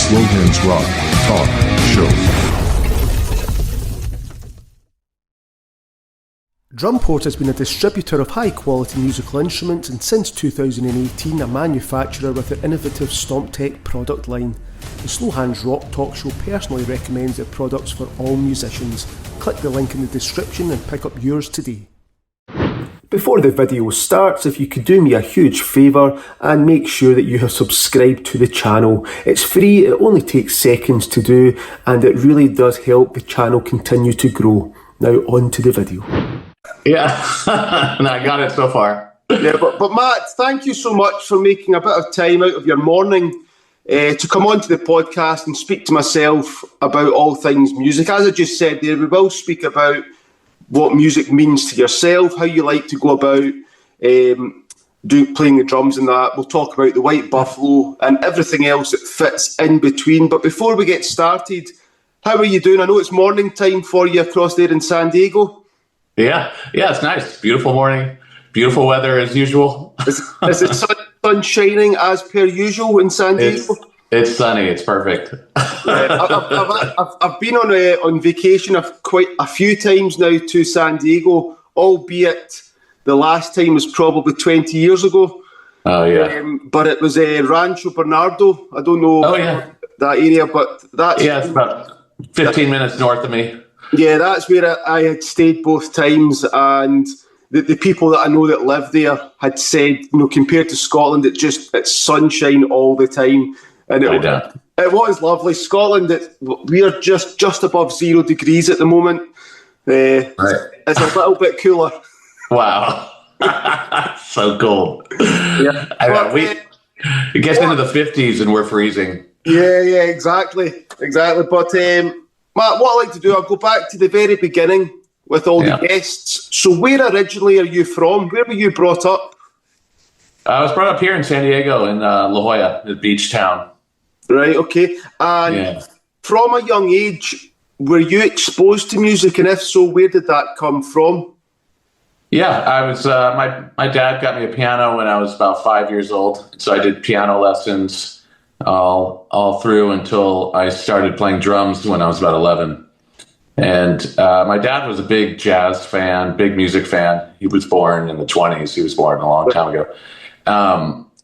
Slowhands Rock Talk Show. Drumport has been a distributor of high-quality musical instruments and since 2018 a manufacturer with an innovative StompTech product line. The Slowhands Rock Talk Show personally recommends their products for all musicians. Click the link in the description and pick up yours today. Before the video starts, if you could do me a huge favour and make sure that you have subscribed to the channel. It's free, it only takes seconds to do, and it really does help the channel continue to grow. Now on to the video. Yeah, and I got it so far. Yeah, but Matt, thank you so much for making a bit of time out of your morning to come onto the podcast and speak to myself about all things music. As I just said there, we will speak about what music means to yourself, how you like to go about playing the drums and that. We'll talk about the White Buffalo and everything else that fits in between. But before we get started, how are you doing? I know it's morning time for you across there in San Diego. Yeah, it's nice. Beautiful morning. Beautiful weather as usual. Is the sun shining as per usual in San Diego? It's sunny. It's perfect. I've been on vacation quite a few times now to San Diego, albeit the last time was probably 20 years ago. Oh, yeah. But it was Rancho Bernardo. I don't know that area, but that's... Yeah, it's about 15 minutes north of me. Yeah, that's where I had stayed both times, and the people that I know that live there had said, compared to Scotland, it's sunshine all the time. And it was lovely. Scotland, we are just above 0 degrees at the moment. Right. It's a little bit cooler. Wow. So cold. Yeah. It gets into the 50s and we're freezing. Yeah, exactly. But, Matt, what I like to do, I'll go back to the very beginning with all the guests. So where originally are you from? Where were you brought up? I was brought up here in San Diego in La Jolla, the beach town. Right, okay. And from a young age, were you exposed to music? And if so, where did that come from? Yeah, I was. My dad got me a piano when I was about 5 years old. So I did piano lessons all through until I started playing drums when I was about 11. And my dad was a big jazz fan, big music fan. He was born in the 20s. He was born a long time ago.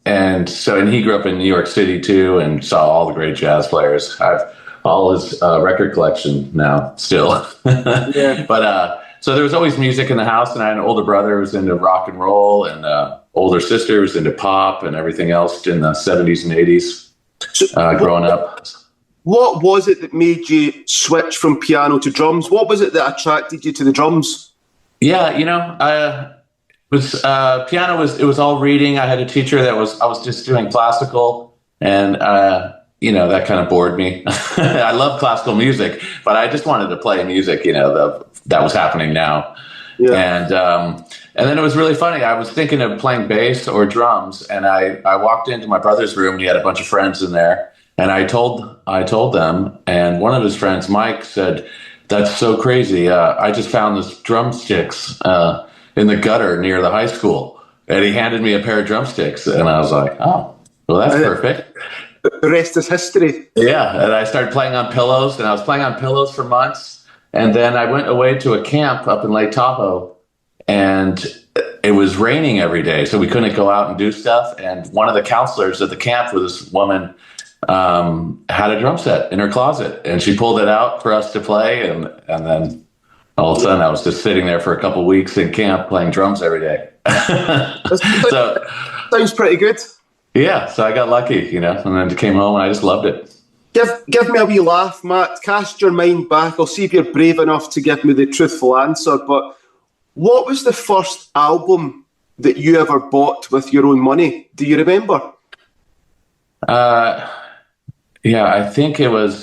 And he grew up in New York City too, and saw all the great jazz players. I have all his record collection now still. But so there was always music in the house, and I had an older brother who was into rock and roll, and older sister was into pop and everything else in the 70s and 80s. Growing up. What was it that made you switch from piano to drums? What was it that attracted you to the drums? Yeah, piano was all reading. I had a teacher I was just doing classical, and that kind of bored me. I love classical music, but I just wanted to play music, that was happening now. Yeah. And then it was really funny. I was thinking of playing bass or drums, and I walked into my brother's room, and he had a bunch of friends in there, and I told them, and one of his friends, Mike, said, "That's so crazy. I just found this drumsticks in the gutter near the high school." And he handed me a pair of drumsticks, and I was like, "Oh, well, that's perfect." The rest is history. Yeah, and I started playing on pillows, and I was playing on pillows for months, and then I went away to a camp up in Lake Tahoe, and it was raining every day, so we couldn't go out and do stuff, and one of the counselors at the camp with this woman had a drum set in her closet, and she pulled it out for us to play, and then all of a sudden I was just sitting there for a couple of weeks in camp playing drums every day. So sounds pretty good. Yeah, so I got lucky, and then came home and I just loved it. Give me a wee laugh, Matt. Cast your mind back. I'll see if you're brave enough to give me the truthful answer, but what was the first album that you ever bought with your own money? Do you remember? Yeah, I think it was,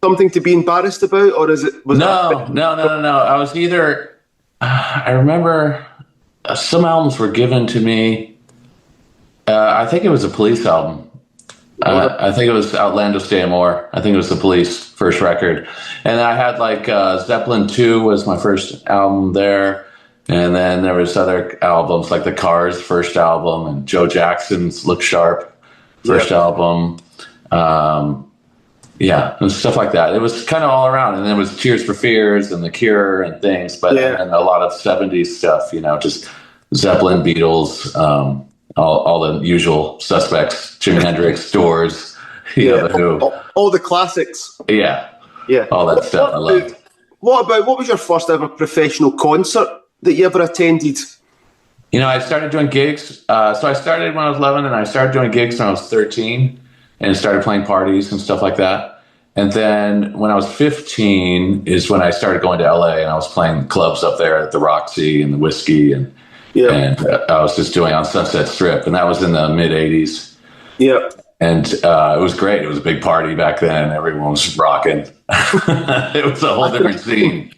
something to be embarrassed about, or is it? No. I was either, I remember some albums were given to me. I think it was a Police album. I think it was Outlandos de Amor. I think it was the Police first record. And I had Zeppelin 2 was my first album there. And then there was other albums like the Cars first album and Joe Jackson's Look Sharp. first album. And stuff like that. It was kind of all around. And then it was Tears for Fears and The Cure and things, but and a lot of 70s stuff, just Zeppelin, Beatles, all the usual suspects, Jimi Hendrix, Doors, The Who. All the classics. Yeah. All that stuff I loved. What was your first ever professional concert that you ever attended? I started doing gigs. So I started when I was 11, and I started doing gigs when I was 13, and started playing parties and stuff like that. And then when I was 15 is when I started going to LA, and I was playing clubs up there at the Roxy and the Whiskey, and I was just doing on Sunset Strip, and that was in the mid 80s. Yeah. And it was great. It was a big party back then. Everyone was rocking. It was a whole different scene.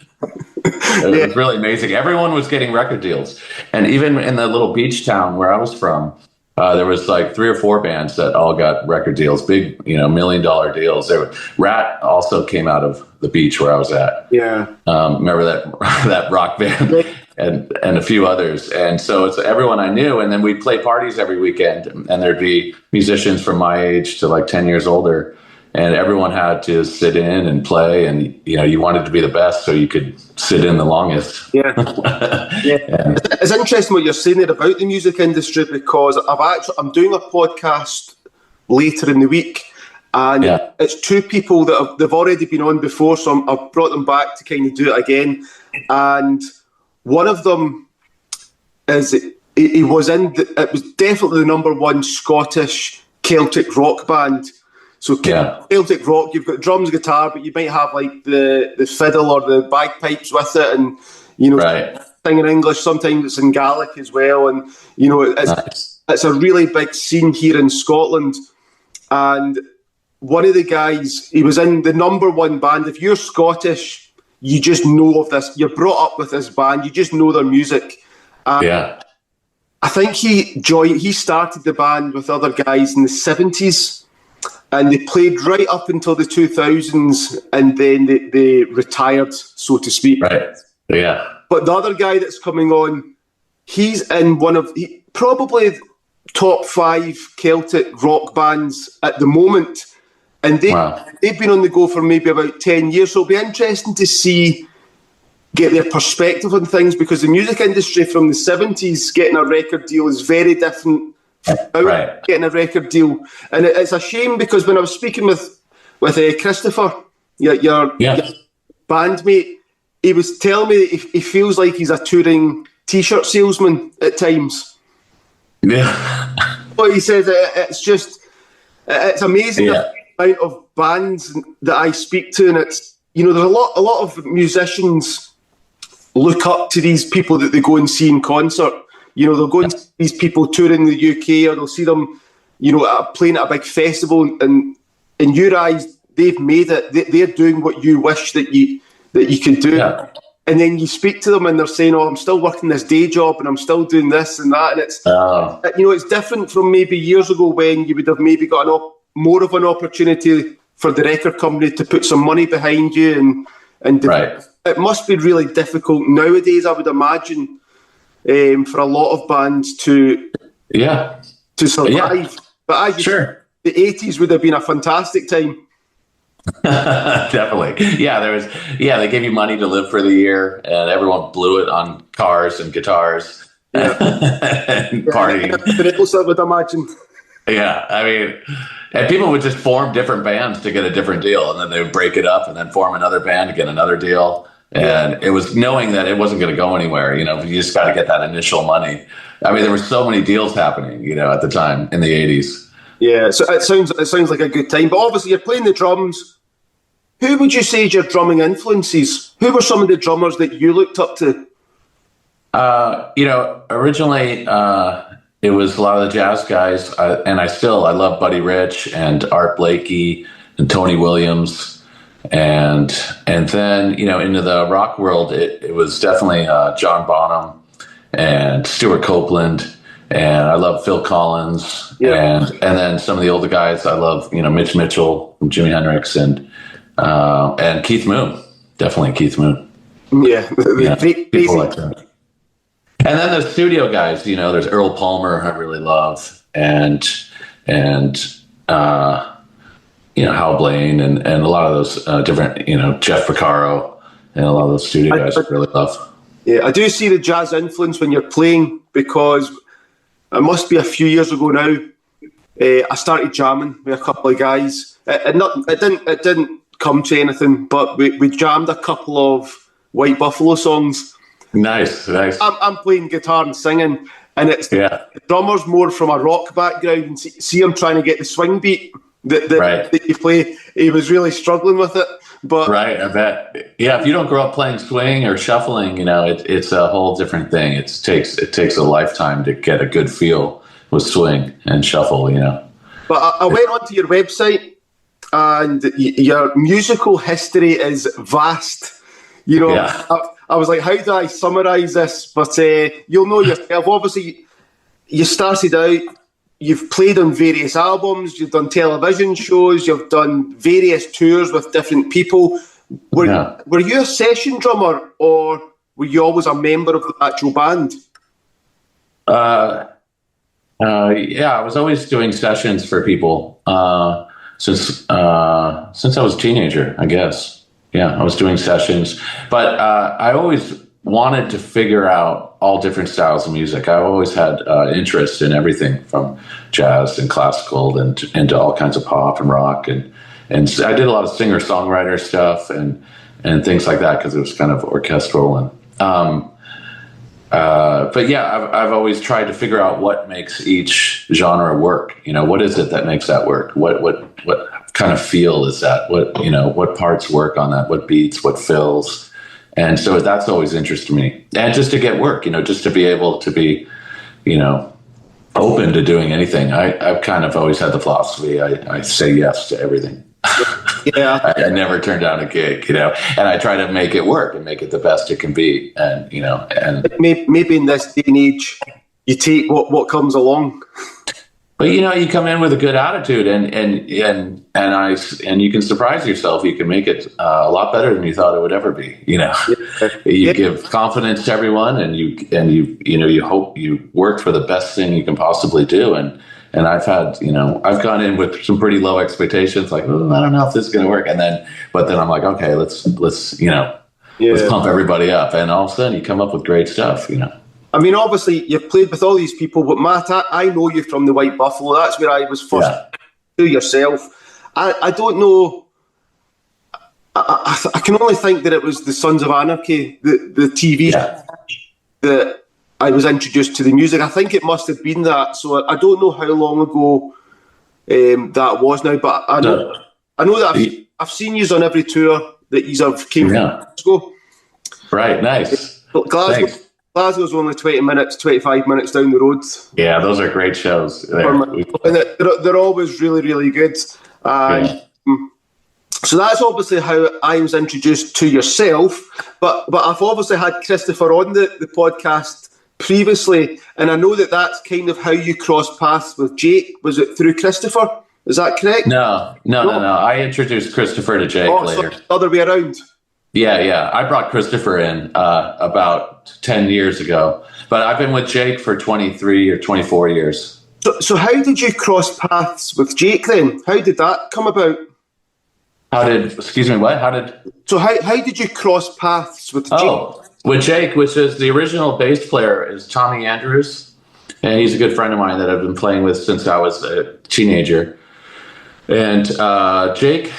It was really amazing. Everyone was getting record deals. And even in the little beach town where I was from, there was like 3 or 4 bands that all got record deals, big, $1 million deals. Rat also came out of the beach where I was at. Yeah. Remember that rock band and a few others. And so it's everyone I knew. And then we'd play parties every weekend, and there'd be musicians from my age to like 10 years older. And everyone had to sit in and play, and you wanted to be the best so you could sit in the longest. Yeah. It's interesting what you're saying there about the music industry, because I'm doing a podcast later in the week, and it's 2 people that they've already been on before, so I've brought them back to kind of do it again. And one of them is it was definitely the number 1 Scottish Celtic rock band. So Celtic rock, you've got drums, guitar, but you might have like the fiddle or the bagpipes with it, and sing in English. Sometimes it's in Gaelic as well, and it's a really big scene here in Scotland. And one of the guys, he was in the number 1 band. If you're Scottish, you just know of this. You're brought up with this band. You just know their music. I think he started the band with other guys in the 70s. And they played right up until the 2000s, and then they retired, so to speak. Right. Yeah. But the other guy that's coming on, he's in probably top 5 Celtic rock bands at the moment. And they've been on the go for maybe about 10 years. So it'll be interesting to get their perspective on things, because the music industry from the 70s, getting a record deal is very different. Getting a record deal, and it's a shame, because when I was speaking with Christopher, your bandmate, he was telling me that he feels like he's a touring t-shirt salesman at times. Yeah, but he says it's amazing the amount of bands that I speak to, and it's there's a lot of musicians look up to these people that they go and see in concert. They'll go and see these people touring the UK, or they'll see them, playing at a big festival, and in your eyes, they've made it. They're doing what you wish that you could do. Yeah. And then you speak to them, and they're saying, "Oh, I'm still working this day job, and I'm still doing this and that." And it's, it's different from maybe years ago, when you would have maybe got more of an opportunity for the record company to put some money behind you, and it must be really difficult nowadays, I would imagine. For a lot of bands to survive. But the 80s would have been a fantastic time. Definitely. They gave you money to live for the year, and everyone blew it on cars and guitars and partying. I would imagine. Yeah, I mean, and people would just form different bands to get a different deal, and then they would break it up and then form another band to get another deal. And it was knowing that it wasn't going to go anywhere. You just got to get that initial money. I mean, there were so many deals happening, at the time in the 80s. Yeah, so it sounds like a good time. But obviously, you're playing the drums. Who would you say is your drumming influences? Who were some of the drummers that you looked up to? Originally, it was a lot of the jazz guys, and I love Buddy Rich and Art Blakey and Tony Williams. And then, into the rock world, it was definitely John Bonham and Stuart Copeland, and I love Phil Collins, and then some of the older guys I love, Mitch Mitchell from Jimi Hendrix, and Keith Moon, definitely Keith Moon. Yeah, people like that. And then the studio guys, there's Earl Palmer I really love, and and Hal Blaine and a lot of those different, Jeff Porcaro and a lot of those studio guys I really love. Yeah, I do see the jazz influence when you're playing, because it must be a few years ago now. I started jamming with a couple of guys. It didn't come to anything, but we jammed a couple of White Buffalo songs. Nice. I'm playing guitar and singing, and it's the drummer's more from a rock background, and see him trying to get the swing beat that you play. He was really struggling with it. But right, I bet. Yeah, if you don't grow up playing swing or shuffling, it's a whole different thing. It takes a lifetime to get a good feel with swing and shuffle, But I went onto your website, and your musical history is vast. I was like, how do I summarise this? But you'll know yourself. Obviously, you started out, you've played on various albums, you've done television shows, you've done various tours with different people. Were you a session drummer, or were you always a member of the actual band? I was always doing sessions for people since I was a teenager, I guess. Yeah, I was doing sessions, but I always wanted to figure out all different styles of music. I always had interest in everything from jazz and classical and into all kinds of pop and rock, and I did a lot of singer-songwriter stuff and things like that because it was kind of orchestral and. But yeah, I've always tried to figure out what makes each genre work. What is it that makes that work? What kind of feel is that? What parts work on that? What beats? What fills? And so that's always interested me. And just to get work, just to be able to be, open to doing anything. I've kind of always had the philosophy I say yes to everything. Yeah, I never turn down a gig, and I try to make it work and make it the best it can be. And and maybe in this day and age, you take what comes along. But you come in with a good attitude, and you can surprise yourself. You can make it a lot better than you thought it would ever be. You give confidence to everyone, and you hope you work for the best thing you can possibly do. And I've had, I've gone in with some pretty low expectations, like, oh, I don't know if this is going to work. But then I'm like, okay, let's pump everybody up. And all of a sudden you come up with great stuff, I mean, obviously you've played with all these people, but Matt, I know you from the White Buffalo. That's where I was first to yourself. I don't know. I can only think that it was the Sons of Anarchy, the TV show that I was introduced to the music. I think it must have been that. So I don't know how long ago that was now, but I know that I've seen you on every tour that you have came from Glasgow. Right, nice. Glasgow's only 25 minutes down the road. Yeah, those are great shows. And they're always really, really good. So that's obviously how I was introduced to yourself. But I've obviously had Christopher on the podcast previously, and I know that's kind of how you crossed paths with Jake. Was it through Christopher? Is that correct? No. I introduced Christopher to Jake later. So the other way around. Yeah. I brought Christopher in about 10 years ago, but I've been with Jake for 23 or 24 years. So how did you cross paths with Jake then? How did that come about? Excuse me, what? So how did you cross paths with Jake? With Jake, which is the original bass player, is Tommy Andrews, and he's a good friend of mine that I've been playing with since I was a teenager. And Jake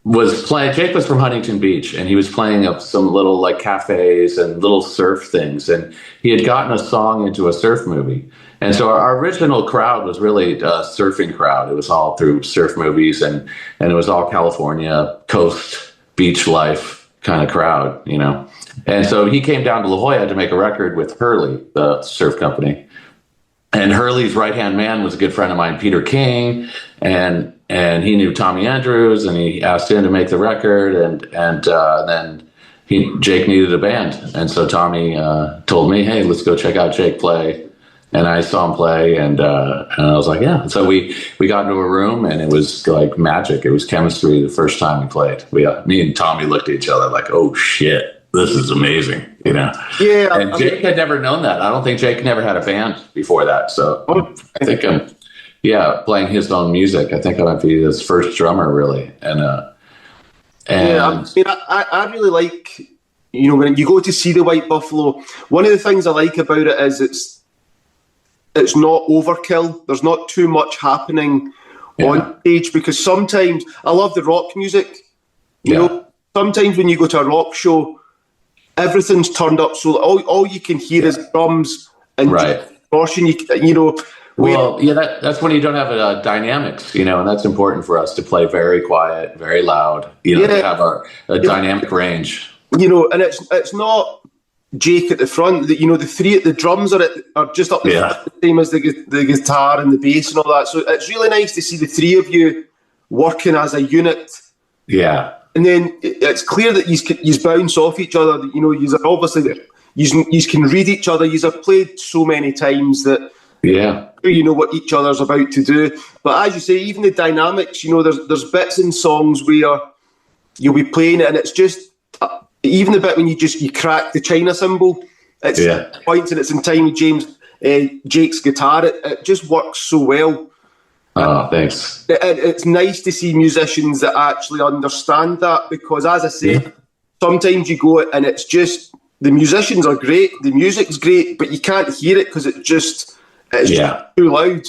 was from Huntington Beach, and he was playing up some little like cafes and little surf things, and he had gotten a song into a surf movie. And so our original crowd was really a surfing crowd. It was all through surf movies, and it was all California coast beach life kind of crowd, And so he came down to La Jolla to make a record with Hurley, the surf company. And Hurley's right-hand man was a good friend of mine, Peter King, and he knew Tommy Andrews, and he asked him to make the record, and then Jake needed a band. And so Tommy told me, hey, let's go check out Jake play. And I saw him play, and I was like, yeah. So we got into a room, and it was like magic. It was chemistry the first time we played. Me and Tommy looked at each other like, oh, shit, this is amazing, Yeah. And Jake had never known that. I don't think Jake never had a band before that. So I think playing his own music. I think I might be his first drummer, really. Yeah, I mean, I really like, when you go to see the White Buffalo, one of the things I like about it is it's not overkill. There's not too much happening on stage, because sometimes I love the rock music. You know, sometimes when you go to a rock show, everything's turned up, so all you can hear is drums and distortion. That's when you don't have dynamics, and that's important for us to play very quiet, very loud, to have a dynamic range. And it's not Jake at the front. The drums are just up the front, the same as the guitar and the bass and all that. So it's really nice to see the three of you working as a unit. Yeah. And then it's clear that you bounce off each other. You obviously you can read each other. You have played so many times that you know what each other's about to do. But as you say, even the dynamics. There's bits in songs where you'll be playing it, and it's just even the bit when you crack the China cymbal. It's points and it's in time with Jake's guitar. It just works so well. Oh, thanks. It's nice to see musicians that actually understand that, because, as I say, sometimes you go and it's just the musicians are great, the music's great, but you can't hear it because it's just too loud.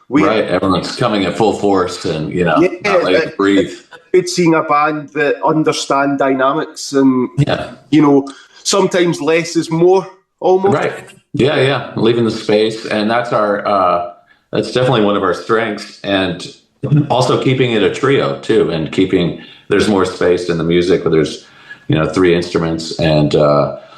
Everyone's coming at full force and not letting it breathe. It's good seeing a band that understand dynamics and sometimes less is more, almost. Right. Yeah. Leaving the space, and that's our. That's definitely one of our strengths, and also keeping it a trio too, and there's more space in the music where there's, three instruments, and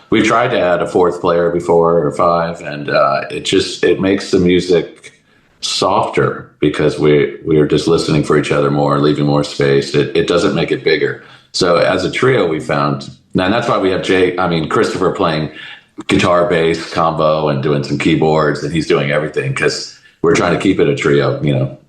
we tried to add a fourth player before, or five, and it makes the music softer because we're just listening for each other more, leaving more space. It doesn't make it bigger. So as a trio, we found, and that's why we have Christopher playing guitar, bass combo, and doing some keyboards, and he's doing everything because we're trying to keep it a trio,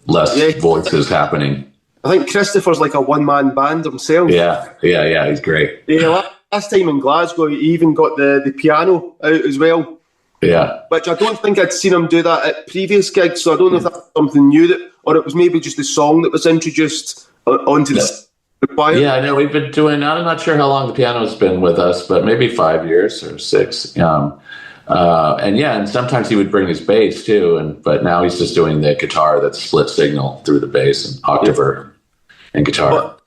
less voices happening. I think Christopher's like a one-man band himself. Yeah, he's great. Yeah, last time in Glasgow, he even got the piano out as well. Yeah. Which I don't think I'd seen him do that at previous gigs, so I don't know if that's something new, or it was maybe just the song that was introduced onto the choir. Yeah, I know we've been doing, I'm not sure how long the piano's been with us, but maybe 5 years or 6. And sometimes he would bring his bass too, but now he's just doing the guitar that's split signal through the bass and octaver and guitar. But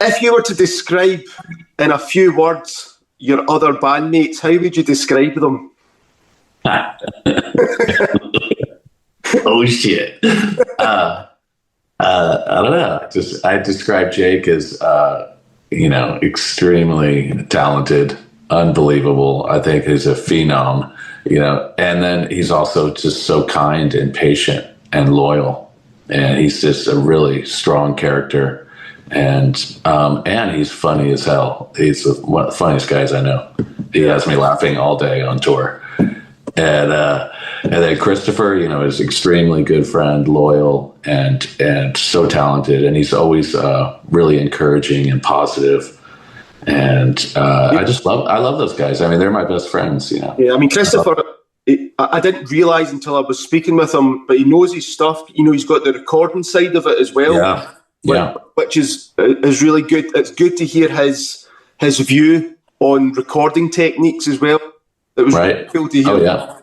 if you were to describe in a few words your other bandmates, how would you describe them? Oh shit! I don't know. I describe Jake as extremely talented. Unbelievable. I think he's a phenom, and then he's also just so kind and patient and loyal, and he's just a really strong character, and he's funny as hell. He's one of the funniest guys I know. He has me laughing all day on tour, and then Christopher, is extremely good friend, loyal, and so talented, and he's always really encouraging and positive. And I love those guys. I mean, they're my best friends, Yeah, I mean, Christopher, I didn't realise until I was speaking with him, but he knows his stuff. He's got the recording side of it as well. Yeah. Which is really good. It's good to hear his view on recording techniques as well. It was really cool to hear. Oh, yeah.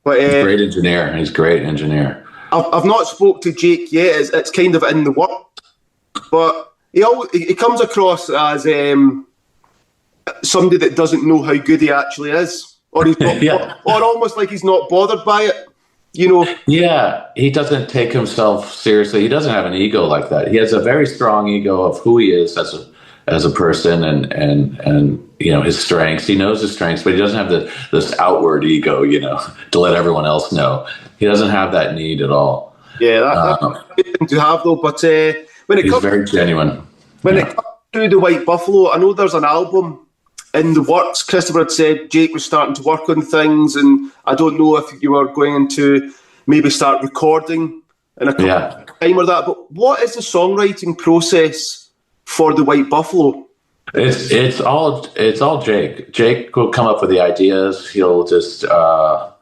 But, he's a great engineer. He's a great engineer. I've not spoke to Jake yet. It's kind of in the works. But he comes across as somebody that doesn't know how good he actually is, or he's not, or almost like he's not bothered by it. Yeah, he doesn't take himself seriously. He doesn't have an ego like that. He has a very strong ego of who he is as a person, and his strengths. He knows his strengths, but he doesn't have this outward ego, to let everyone else know. He doesn't have that need at all. Yeah, that's a good thing to have though. But he's very genuine. When it comes to the White Buffalo, I know there's an album in the works. Christopher had said Jake was starting to work on things, and I don't know if you were going to maybe start recording in a couple of time or that. But what is the songwriting process for the White Buffalo? It's all Jake. Jake will come up with the ideas. He'll just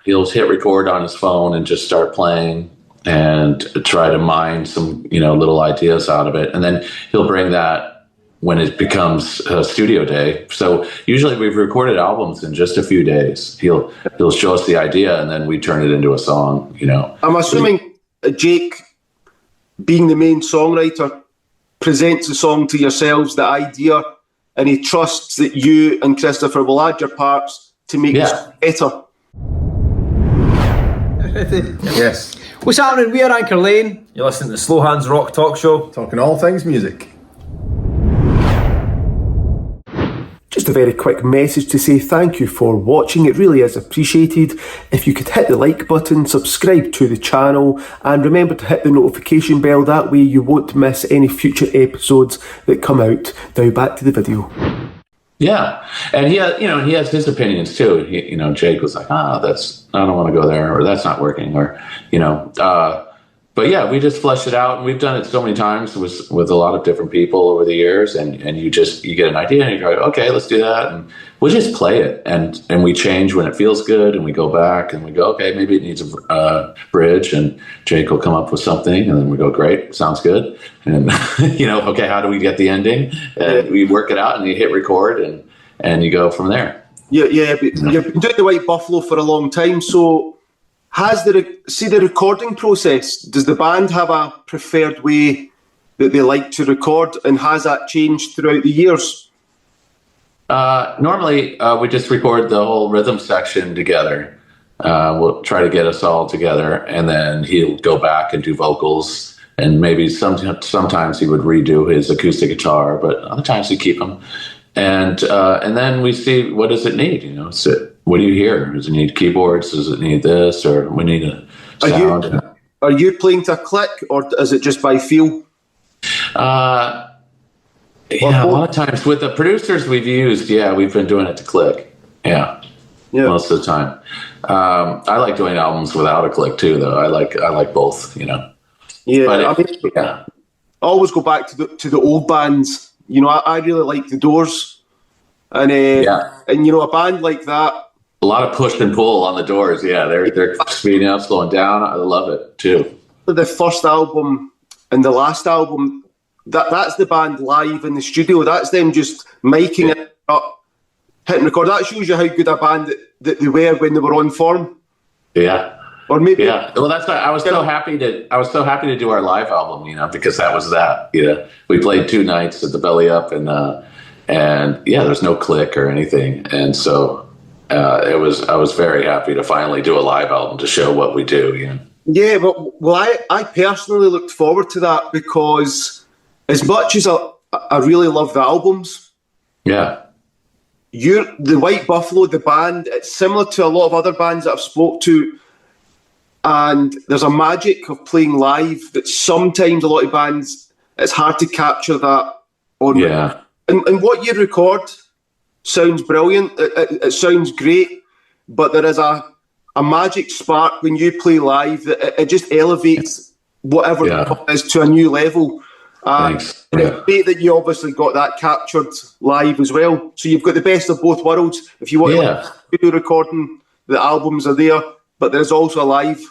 he'll hit record on his phone and just start playing. and try to mine some, little ideas out of it. And then he'll bring that when it becomes a studio day. So usually we've recorded albums in just a few days. He'll show us the idea, and then we turn it into a song, I'm assuming Jake, being the main songwriter, presents the song to yourselves, the idea, and he trusts that you and Christopher will add your parts to make it better. Yes. What's happening? We're Anchor Lane. You're listening to the Slowhands Rock Talk Show. Talking all things music. Just a very quick message to say thank you for watching. It really is appreciated. If you could hit the like button, subscribe to the channel, and remember to hit the notification bell. That way you won't miss any future episodes that come out. Now back to the video. Yeah, and he has his opinions too. Jake was like, I don't want to go there, or that's not working, or but yeah, we just flesh it out, and we've done it so many times with a lot of different people over the years, and you get an idea and you go, okay, let's do that, and we just play it, and we change when it feels good, and we go back and we go, okay, maybe it needs a bridge, and Jake will come up with something, and then we go, great, sounds good, and okay, how do we get the ending? And we work it out, and you hit record, and you go from there. Yeah, but you've been doing the White Buffalo for a long time, so the recording process, does the band have a preferred way that they like to record, and has that changed throughout the years? Normally, we just record the whole rhythm section together. We'll try to get us all together, and then he'll go back and do vocals, and maybe sometimes he would redo his acoustic guitar, but other times he'd keep them. And then we see, what does it need? What do you hear? Does it need keyboards? Does it need this? Or we need a sound? Are you playing to a click, or is it just by feel? A lot of times with the producers we've used, we've been doing it to click. Yeah. Most of the time. I like doing albums without a click too, though. I like both. Yeah. But I always go back to the old bands. I really like the Doors, and a band like that. A lot of push and pull on the Doors. Yeah, they're speeding up, slowing down. I love it too. The first album and the last album, that's the band live in the studio. That's them just miking it up, hitting record. That shows you how good a band that they were when they were on form. Yeah. Or maybe. Yeah. Well, that's why I was so happy to do our live album, because that was that. We played 2 nights at the Belly Up, and there's no click or anything, and so. I was very happy to finally do a live album to show what we do. Yeah, I personally looked forward to that, because as much as I really love the albums, the White Buffalo, the band, it's similar to a lot of other bands that I've spoke to, and there's a magic of playing live that sometimes a lot of bands, it's hard to capture that on. Yeah. And what you record sounds brilliant. It sounds great, but there is a magic spark when you play live that it just elevates whatever it is to a new level. Thanks. And it's great that you obviously got that captured live as well. So you've got the best of both worlds. If you want to studio recording, the albums are there, but there's also a live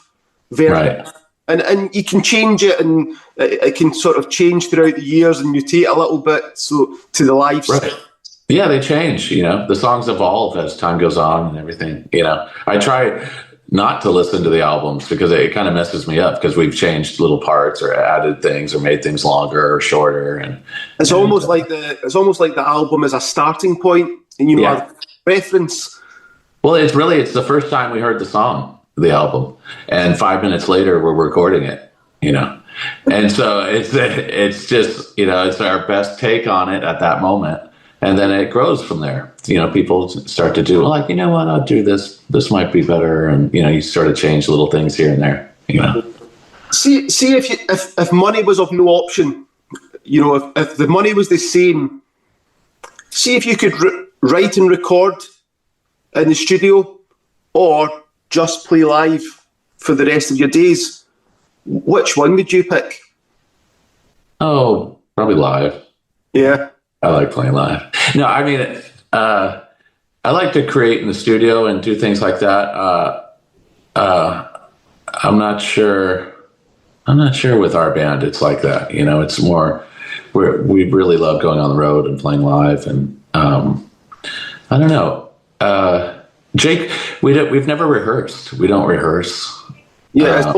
version. Right. And you can change it, and it can sort of change throughout the years and mutate a little bit to the live set. Yeah, they change, the songs evolve as time goes on and everything, I try not to listen to the albums because it kind of messes me up, because we've changed little parts or added things or made things longer or shorter. And it's almost like the album is a starting point, and a reference. Well, it's the first time we heard the album, and 5 minutes later we're recording it, and so it's just, it's our best take on it at that moment. And then it grows from there. People start to do, like, I'll do this. This might be better. And, you sort of change little things here and there, See if money was of no option, if the money was the same, see if you could write and record in the studio, or just play live for the rest of your days. Which one would you pick? Oh, probably live. Yeah. I like playing live. No, I mean, I like to create in the studio and do things like that. I'm not sure I'm not sure with our band it's like that. You know, it's more we really love going on the road and playing live, and I don't know. Jake, we've never rehearsed. We don't rehearse. Yeah,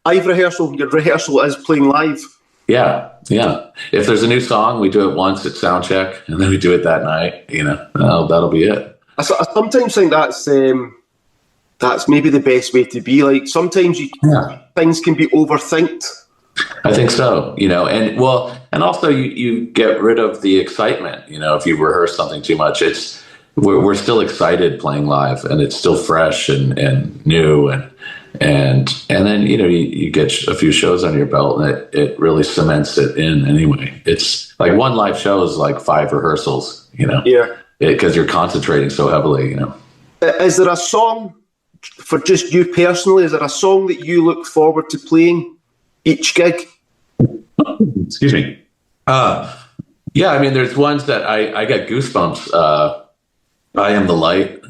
live rehearsal. Your rehearsal is playing live. Yeah. If there's a new song, we do it once at sound check, and then we do it that night. You know, that'll be it. I sometimes think that's maybe the best way to be. Like sometimes things can be overthinked. I think so, you know, and also you get rid of the excitement, you know, if you rehearse something too much. We're still excited playing live, and it's still fresh and new, and then, you know, you get a few shows on your belt, and it really cements it in anyway. It's like one live show is like 5 rehearsals, you know, because you're concentrating so heavily, you know. Is there a song for just you personally? Is there a song that you look forward to playing each gig? Excuse me. Yeah, I mean, there's ones that I get goosebumps. I Am the Light,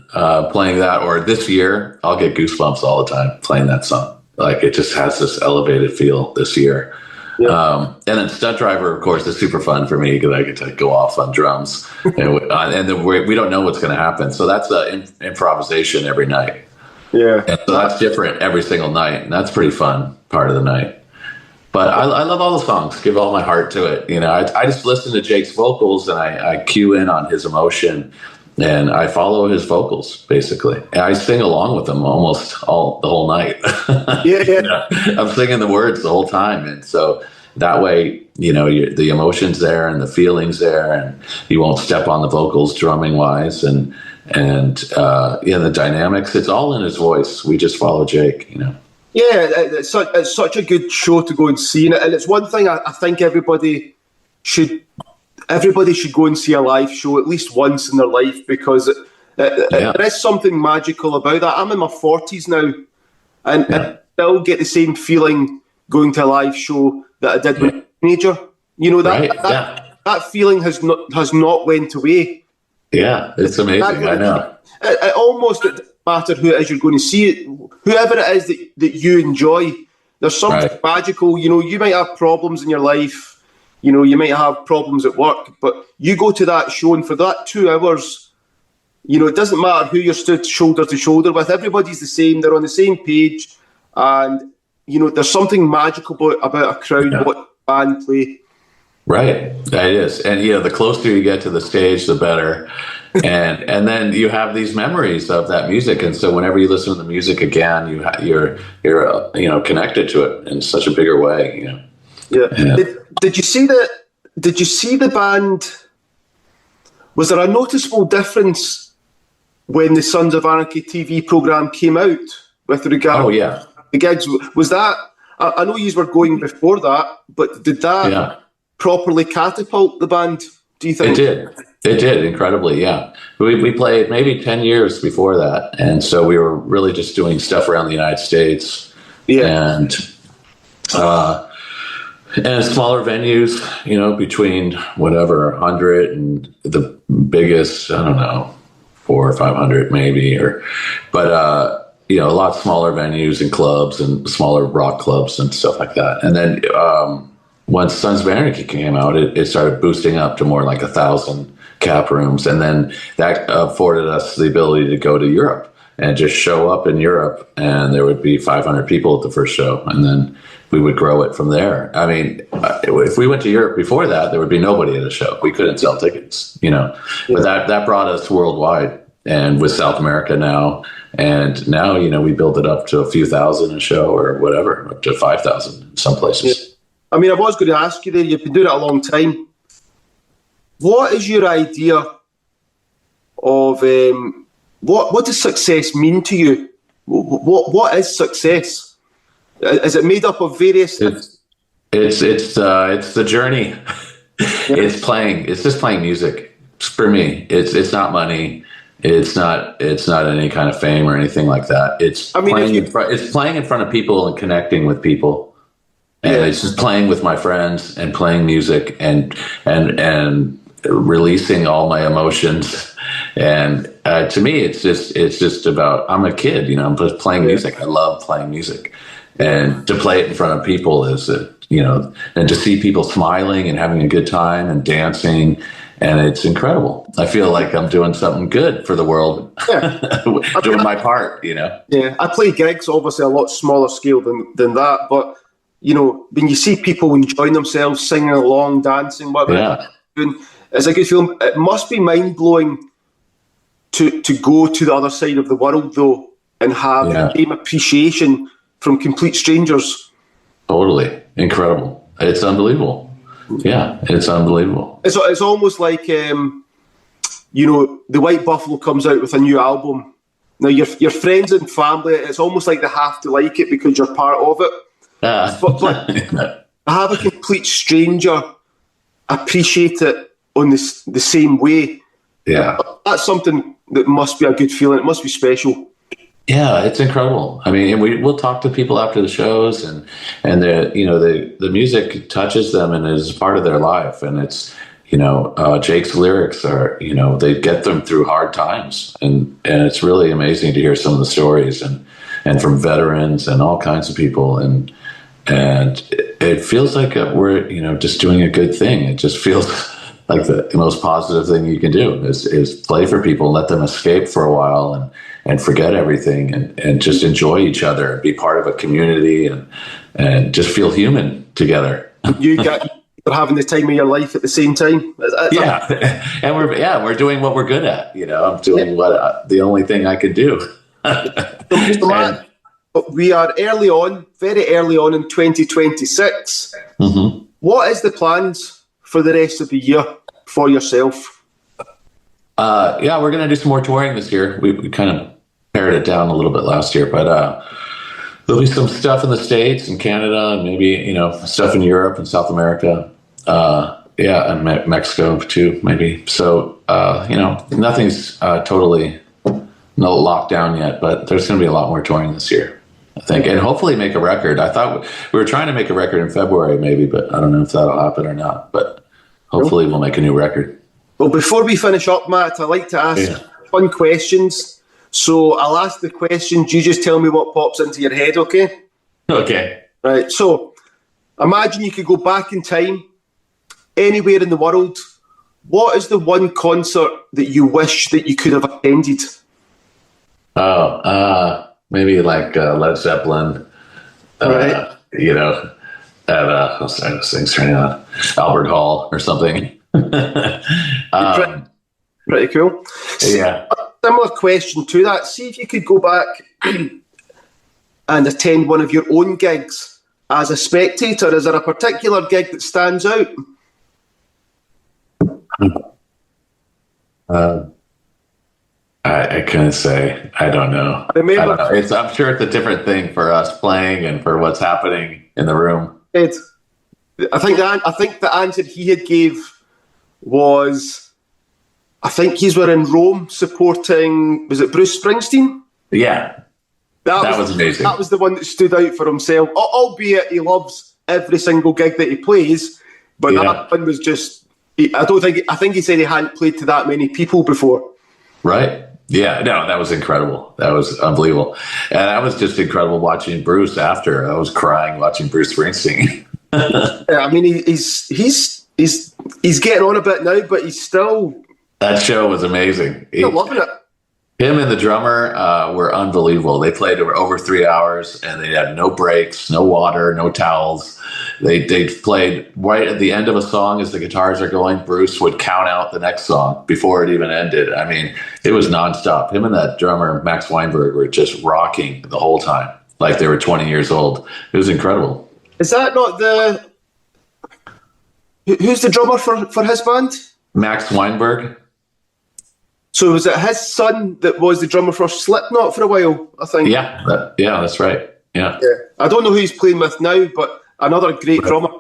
playing that, or this year, I'll get goosebumps all the time playing that song. Like, it just has this elevated feel this year. Yeah. And then Stunt Driver, of course, is super fun for me because I get to go off on drums, and then we don't know what's going to happen. So that's improvisation every night. Yeah. And so that's different every single night, and that's pretty fun part of the night. But I love all the songs, give all my heart to it. You know, I just listen to Jake's vocals, and I cue in on his emotion, and I follow his vocals, basically. And I sing along with him almost the whole night. Yeah. You know, I'm singing the words the whole time. And so that way, you know, the emotion's there and the feeling's there, and you won't step on the vocals drumming-wise. And the dynamics, it's all in his voice. We just follow Jake, you know. Yeah, it's such a good show to go and see, and it's one thing I think everybody should go and see a live show at least once in their life, because there is something magical about that. I'm in my 40s now, and I still get the same feeling going to a live show that I did when I was a teenager. You know, that feeling has not went away. Yeah, it's amazing. I know. It almost doesn't matter who it is you're going to see. Whoever it is that you enjoy, there's something magical. You know, you might have problems in your life. You know, you might have problems at work, but you go to that show, and for that 2 hours, you know, it doesn't matter who you're stood shoulder to shoulder with. Everybody's the same. They're on the same page, and you know, there's something magical about a crowd watching a band play. Right, that is, and you know, the closer you get to the stage, the better, and then you have these memories of that music, and so whenever you listen to the music again, you're you know, connected to it in such a bigger way, you know. Yeah. Did you see the band? Was there a noticeable difference when the Sons of Anarchy TV program came out with regard? Oh yeah, the gigs. Was that? I know you were going before that, but did that properly catapult the band? Do you think it did incredibly? Yeah, we played maybe 10 years before that, and so we were really just doing stuff around the United States. Yeah, and smaller venues, you know, between whatever 100 and the biggest, I don't know, 400 or 500 maybe, but you know, a lot smaller venues and clubs and smaller rock clubs and stuff like that. And then once Sons of Anarchy came out, it started boosting up to more like 1,000 cap rooms, and then that afforded us the ability to go to Europe and just show up in Europe, and there would be 500 people at the first show, and then we would grow it from there. I mean, if we went to Europe before that, there would be nobody at a show. We couldn't sell tickets, you know. Yeah. But that brought us worldwide, and with South America now, and now, you know, we build it up to a few thousand a show or whatever, up to 5,000 in some places. Yeah. I mean, I was going to ask you there, you've been doing it a long time. What is your idea of what does success mean to you? What is success? Is it made up of various? It's the journey. Yeah. It's just playing music. For me, it's not money. It's not any kind of fame or anything like that. It's playing in front of people and connecting with people. And it's just playing with my friends and playing music and releasing all my emotions. And to me, it's just about, I'm a kid, you know, I'm just playing music. I love playing music. and to play it in front of people is, and to see people smiling and having a good time and dancing. And it's incredible. I feel like I'm doing something good for the world, doing my part, Yeah, I play gigs, obviously a lot smaller scale than that, but when you see people enjoying themselves, singing along, dancing, whatever, it's a good feeling. It must be mind blowing to go to the other side of the world though, and have the same appreciation from complete strangers. Totally incredible. It's unbelievable. Yeah, it's unbelievable. It's almost like the White Buffalo comes out with a new album. Now your friends and family, it's almost like they have to like it because you're part of it. But have a complete stranger appreciate it on the same way. Yeah, that's something that must be a good feeling. It must be special. Yeah, it's incredible. I mean, and we'll talk to people after the shows, and the music touches them and is part of their life. And it's Jake's lyrics are they get them through hard times, and it's really amazing to hear some of the stories and from veterans and all kinds of people, and it feels like we're just doing a good thing. It just feels like the most positive thing you can do is play for people, let them escape for a while and forget everything and just enjoy each other, be part of a community and just feel human together. You're having the time of your life at the same time. And we're doing what we're good at. I'm doing the only thing I could do. So Matt, we are very early on in 2026. Mm-hmm. What is the plans for the rest of the year for yourself? We're going to do some more touring this year. We kind of pared it down a little bit last year, but there'll be some stuff in the States and Canada and maybe, stuff in Europe and South America. And Mexico too, maybe. So, nothing's totally no lockdown yet, but there's going to be a lot more touring this year, I think, and hopefully make a record. I thought we were trying to make a record in February maybe, but I don't know if that'll happen or not, but hopefully we'll make a new record. Well, before we finish up, Matt, I like to ask fun questions. So I'll ask the questions. You just tell me what pops into your head, okay? Okay. Right. So imagine you could go back in time, anywhere in the world. What is the one concert that you wish that you could have attended? Maybe like Led Zeppelin. Right. At those things turning on Albert Hall or something. Pretty cool. Yeah. Similar question to that. See if you could go back and attend one of your own gigs as a spectator. Is there a particular gig that stands out? I couldn't say. I don't know. I remember, I'm sure it's a different thing for us playing and for what's happening in the room. Ed, I think the answer he had gave was, I think he's were in Rome supporting, was it Bruce Springsteen? Yeah. That was amazing. That was the one that stood out for himself, albeit he loves every single gig that he plays, but that one was just, I think he said he hadn't played to that many people before. Right. Yeah, no, that was incredible. That was unbelievable. And that was just incredible watching Bruce after. I was crying watching Bruce Springsteen. I mean, he's getting on a bit now, but he's still... That show was amazing. Still loving it. Him and the drummer were unbelievable. They played over 3 hours, and they had no breaks, no water, no towels. They played right at the end of a song as the guitars are going. Bruce would count out the next song before it even ended. I mean, it was nonstop. Him and that drummer, Max Weinberg, were just rocking the whole time, like they were 20 years old. It was incredible. Is that not the... Who's the drummer for his band? Max Weinberg. So was it his son that was the drummer for Slipknot for a while, I think? Yeah, that's right. Yeah. I don't know who he's playing with now, but another great drummer.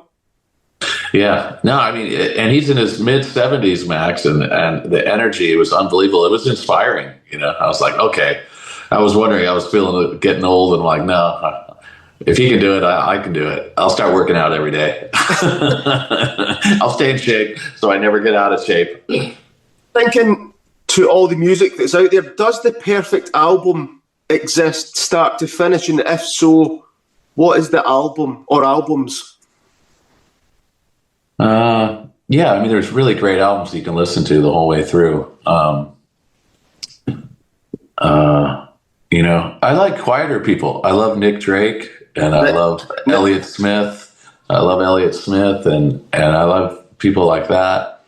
Yeah. No, I mean, and he's in his mid-70s, Max, and the energy was unbelievable. It was inspiring, I was like, okay. I was wondering, I was feeling getting old and like, no, if he can do it, I can do it. I'll start working out every day. I'll stay in shape so I never get out of shape. Thinking to all the music that's out there, does the perfect album exist start to finish? And if so, what is the album or albums? Yeah, I mean, there's really great albums you can listen to the whole way through. You know, I like quieter people. I love Nick Drake, and I love Elliott Smith. I love Elliott Smith, and I love people like that.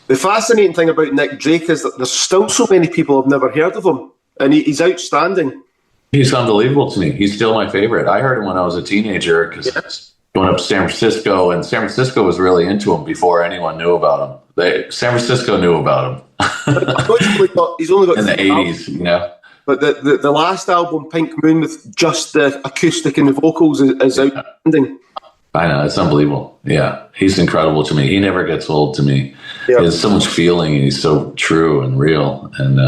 The fascinating thing about Nick Drake is that there's still so many people have never heard of him, and he's outstanding. He's unbelievable to me. He's still my favorite. I heard him when I was a teenager because going up to San Francisco, and San Francisco was really into him before anyone knew about him. San Francisco knew about him. He's only got in the 80s, you know. But the last album, Pink Moon, with just the acoustic and the vocals is outstanding. I know, it's unbelievable. Yeah, he's incredible to me. He never gets old to me. Yeah. He has so much feeling, and he's so true and real, and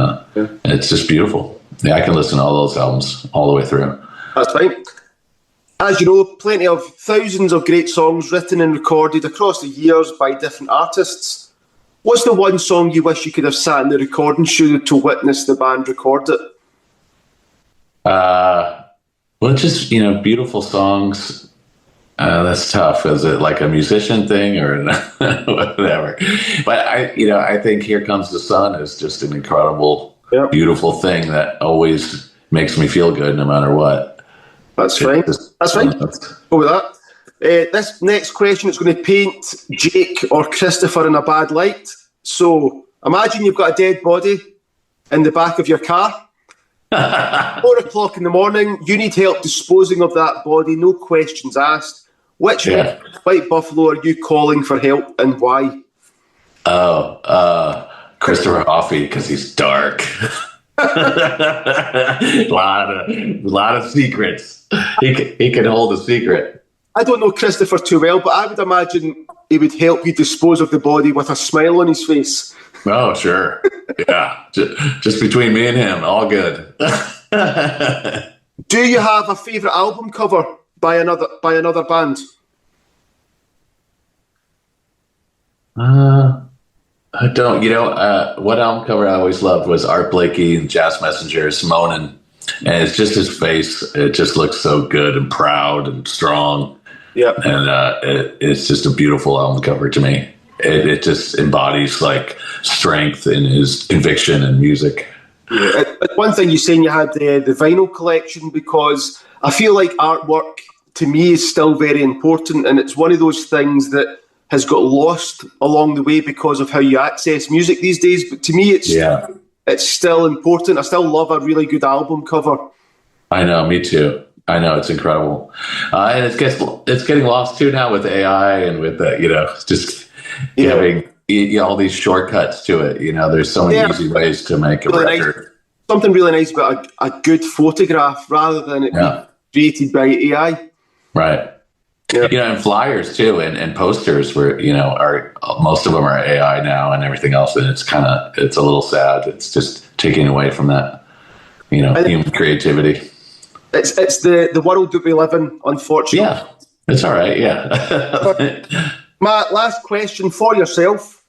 it's just beautiful. Yeah, I can listen to all those albums all the way through. That's right. As you know, plenty of thousands of great songs written and recorded across the years by different artists. What's the one song you wish you could have sat in the recording studio to witness the band record it? Well, just, you know, beautiful songs. That's tough. Is it like a musician thing or whatever? But I think Here Comes the Sun is just an incredible, beautiful thing that always makes me feel good no matter what. That's fine. That's fine. Go with that. This next question is going to paint Jake or Christopher in a bad light. So imagine you've got a dead body in the back of your car. 4 o'clock in the morning, you need help disposing of that body, no questions asked. Which White Buffalo are you calling for help, and why? Christopher Hoffey, because he's dark. a lot of secrets. He can hold a secret. I don't know Christopher too well, but I would imagine he would help you dispose of the body with a smile on his face. Oh, sure. Yeah. Just between me and him, all good. Do you have a favourite album cover by another band? I don't. You know, what album cover I always loved was Art Blakey and Jazz Messengers, moaning. And it's just his face. It just looks so good and proud and strong. Yeah. And it's just a beautiful album cover to me. It just embodies like strength in his conviction and music. Yeah. One thing you're saying you had the vinyl collection, because I feel like artwork to me is still very important, and it's one of those things that has got lost along the way because of how you access music these days. But to me, it's still important. I still love a really good album cover. I know, me too. I know, it's incredible, and it's getting lost too now with AI and with just having all these shortcuts to it. You know, there's so many easy ways to make a record. Nice. Something really nice about a good photograph rather than it being created by AI. Right. Yeah. You know, and flyers too, and posters where, are most of them are AI now and everything else. And it's a little sad. It's just taking away from that, human creativity. It's the world that we live in, unfortunately. Yeah, it's all right. Yeah. Matt, last question for yourself.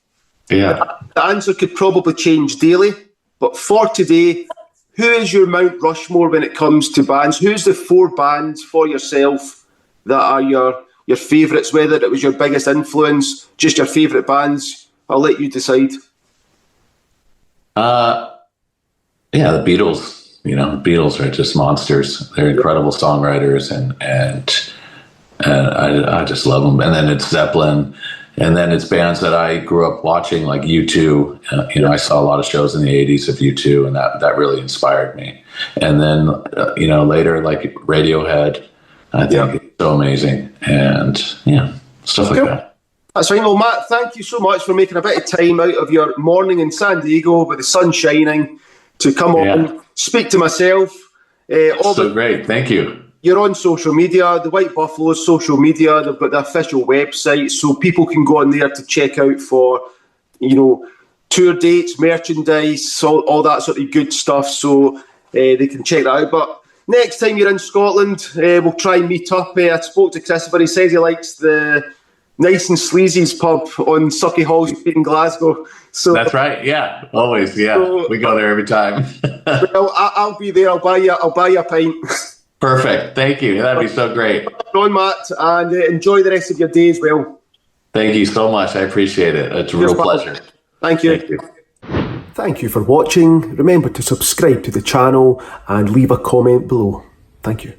Yeah. The answer could probably change daily, but for today, who is your Mount Rushmore when it comes to bands? Who's the 4 bands for yourself that are your favourites, whether it was your biggest influence, just your favourite bands? I'll let you decide. The Beatles. The Beatles are just monsters. They're incredible songwriters, and I just love them. And then it's Zeppelin, and then it's bands that I grew up watching, like U2. I saw a lot of shows in the 80s of U2, and that really inspired me. And then, later, like Radiohead, I think it's so amazing. And, stuff like that. That's fine. Well, Matt, thank you so much for making a bit of time out of your morning in San Diego with the sun shining to come on, speak to myself. Great. Thank you. You're on social media, the White Buffalo's social media. They've got the official website, so people can go on there to check out for, tour dates, merchandise, all that sort of good stuff. So they can check that out. But next time you're in Scotland, we'll try and meet up. I spoke to Christopher. He says he likes the Nice and Sleazy's pub on Sucky Hall Street in Glasgow. So that's right. Yeah, always. Yeah, so, we go there every time. Well, I'll be there. I'll buy you a pint. Perfect. Thank you. That'd be so great. On, Matt, and enjoy the rest of your day as well. Thank you so much. I appreciate it. It's a real pleasure. Thank you. Thank you. Thank you for watching. Remember to subscribe to the channel and leave a comment below. Thank you.